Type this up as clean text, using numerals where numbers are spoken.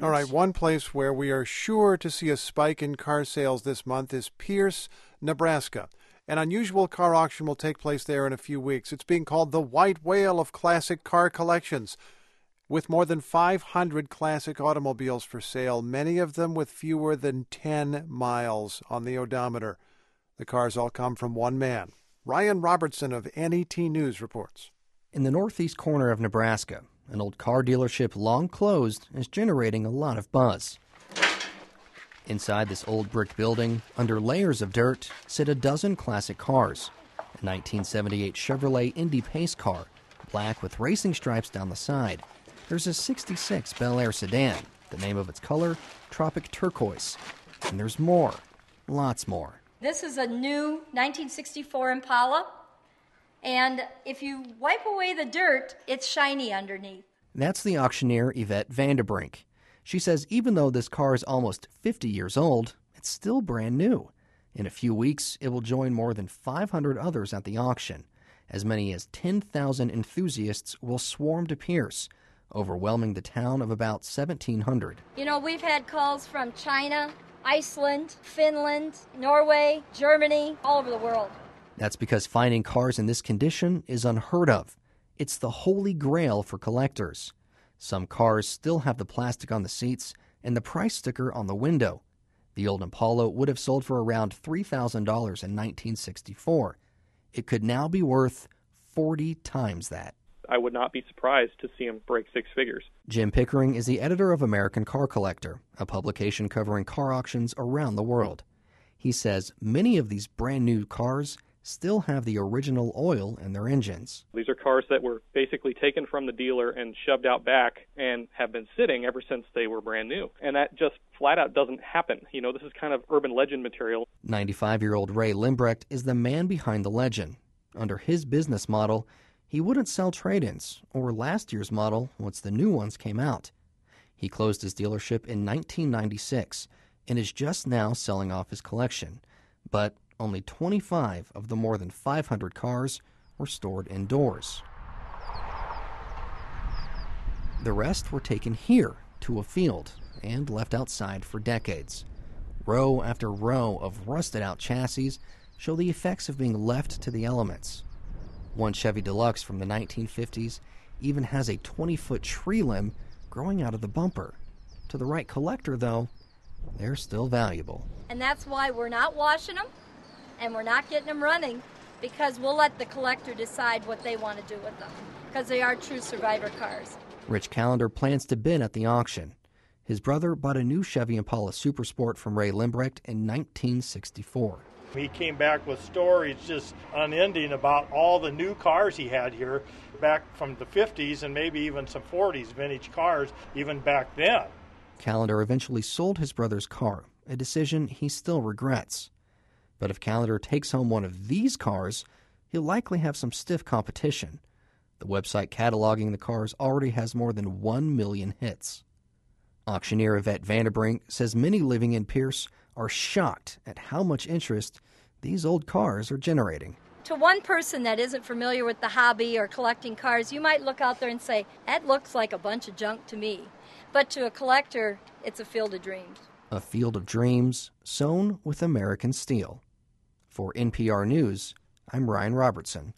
All right, one place where we are sure to see a spike in car sales this month is Pierce, Nebraska. An unusual car auction will take place there in a few weeks. It's being called the White Whale of Classic Car Collections, with more than 500 classic automobiles for sale, many of them with fewer than 10 miles on the odometer. The cars all come from one man. Ryan Robertson of NET News reports. In the northeast corner of Nebraska, an old car dealership long closed is generating a lot of buzz. Inside this old brick building, under layers of dirt, sit a dozen classic cars. A 1978 Chevrolet Indy Pace car, black with racing stripes down the side. There's a 66 Bel Air sedan, the name of its color, Tropic Turquoise. And there's more, lots more. This is a new 1964 Impala, and if you wipe away the dirt, it's shiny underneath. That's the auctioneer Yvette Vanderbrink. She says even though this car is almost 50 years old, it's still brand new. In a few weeks, it will join more than 500 others at the auction. As many as 10,000 enthusiasts will swarm to Pierce, overwhelming the town of about 1,700. You know, we've had calls from China, Iceland, Finland, Norway, Germany, all over the world. That's because finding cars in this condition is unheard of. It's the holy grail for collectors. Some cars still have the plastic on the seats and the price sticker on the window. The old Impala would have sold for around $3,000 in 1964. It could now be worth 40 times that. I would not be surprised to see them break six figures. Jim Pickering is the editor of American Car Collector, a publication covering car auctions around the world. He says many of these brand new cars still have the original oil in their engines. These are cars that were basically taken from the dealer and shoved out back and have been sitting ever since they were brand new. And that just flat out doesn't happen. You know, this is kind of urban legend material. 95-year-old Ray Limbrecht is the man behind the legend. Under his business model, he wouldn't sell trade-ins or last year's model once the new ones came out. He closed his dealership in 1996 and is just now selling off his collection. But only 25 of the more than 500 cars were stored indoors. The rest were taken here to a field and left outside for decades. Row after row of rusted-out chassis show the effects of being left to the elements. One Chevy Deluxe from the 1950s even has a 20-foot tree limb growing out of the bumper. To the right collector, though, they're still valuable. And that's why we're not washing them and we're not getting them running, because we'll let the collector decide what they want to do with them, because they are true survivor cars. Rich Callender plans to bid at the auction. His brother bought a new Chevy Impala Super Sport from Ray Limbrecht in 1964. He came back with stories just unending about all the new cars he had here back from the 50s and maybe even some 40s vintage cars even back then. Callender eventually sold his brother's car, a decision he still regrets. But if Callender takes home one of these cars, he'll likely have some stiff competition. The website cataloging the cars already has more than 1 million hits. Auctioneer Yvette Vanderbrink says many living in Pierce are shocked at how much interest these old cars are generating. To one person that isn't familiar with the hobby or collecting cars, you might look out there and say, that looks like a bunch of junk to me. But to a collector, it's a field of dreams. A field of dreams sown with American steel. For NPR News, I'm Ryan Robertson.